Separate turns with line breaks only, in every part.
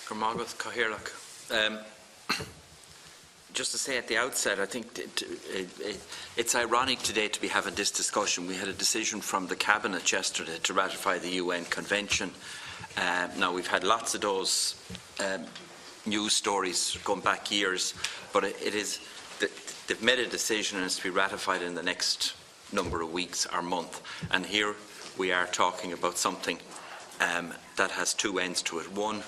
Gormagat Cathaoirleach. Just to say at the outset, I think it's ironic today to be having this discussion. We had a decision from the Cabinet yesterday to ratify the UN Convention. Now, we've had lots of those news stories going back years, but they've made a decision and it's to be ratified in the next number of weeks or month. And here we are talking about something that has two ends to it. One,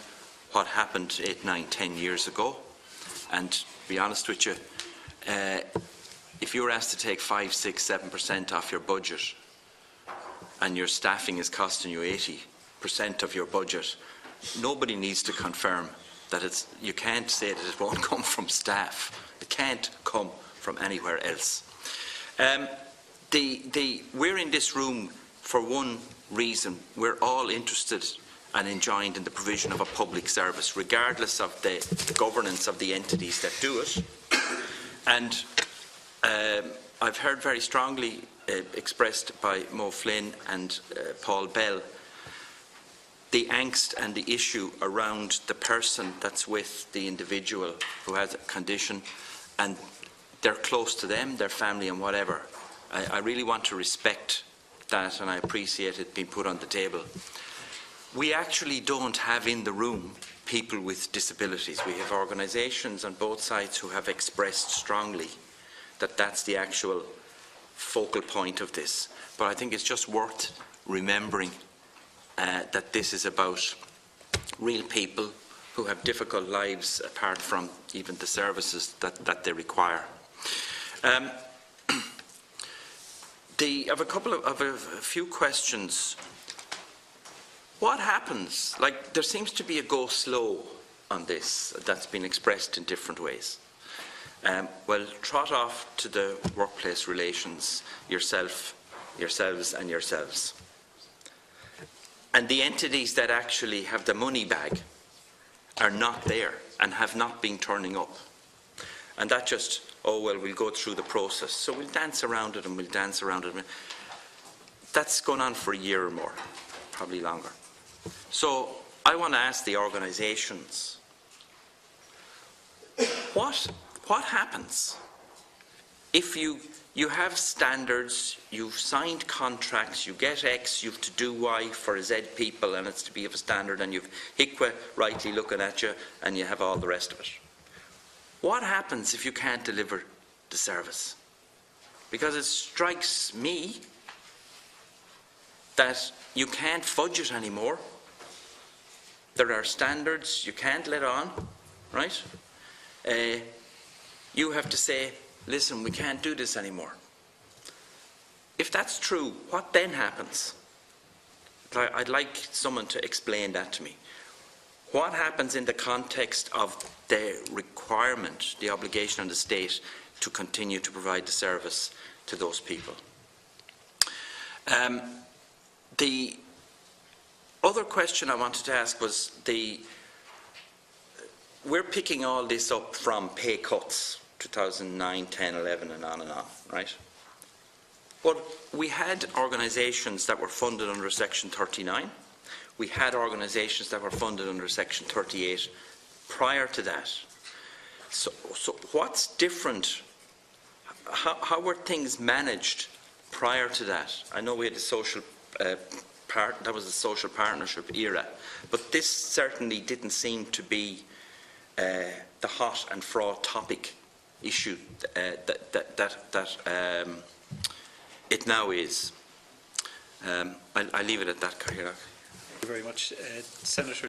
what happened 8, 9, 10 years ago. And to be honest with you, if you were asked to take 5, 6, 7% off your budget and your staffing is costing you 80% of your budget, nobody needs to confirm that you can't say that it won't come from staff. It can't come from anywhere else. We're in this room for one reason. We're all interested and enjoined in the provision of a public service, regardless of the governance of the entities that do it. And I've heard very strongly expressed by Mo Flynn and Paul Bell the angst and the issue around the person that's with the individual who has a condition, and they're close to them, their family and whatever. I really want to respect that, and I appreciate it being put on the table. We actually don't have in the room people with disabilities. We have organisations on both sides who have expressed strongly that that's the actual focal point of this. But I think it's just worth remembering that this is about real people who have difficult lives apart from even the services that they require. I have a few questions. What happens? Like, there seems to be a go slow on this that's been expressed in different ways. Well, trot off to the workplace relations yourselves. And the entities that actually have the money bag are not there and have not been turning up. And that just, oh, well, we'll go through the process. So we'll dance around it and we'll dance around it. That's gone on for a year or more, probably longer. So I want to ask the organisations, what happens if you have standards, you've signed contracts, you get X, you have to do Y for Z people, and it's to be of a standard, and you've HICWA rightly looking at you, and you have all the rest of it. What happens if you can't deliver the service? Because it strikes me that you can't fudge it anymore. There are standards you can't let on, right? You have to say, listen, we can't do this anymore. If that's true, what then happens? I'd like someone to explain that to me. What happens in the context of the requirement, the obligation on the state to continue to provide the service to those people? The other question I wanted to ask was, we're picking all this up from pay cuts, 2009, 10, 11 and on, right? But we had organisations that were funded under Section 39. We had organisations that were funded under Section 38 prior to that. So what's different? How were things managed prior to that? I know we had the social that was the social partnership era, but this certainly didn't seem to be the hot and fraught topic issue that it now is. I'll leave it at that, Cathaoirleach.
Thank you very much, Senator.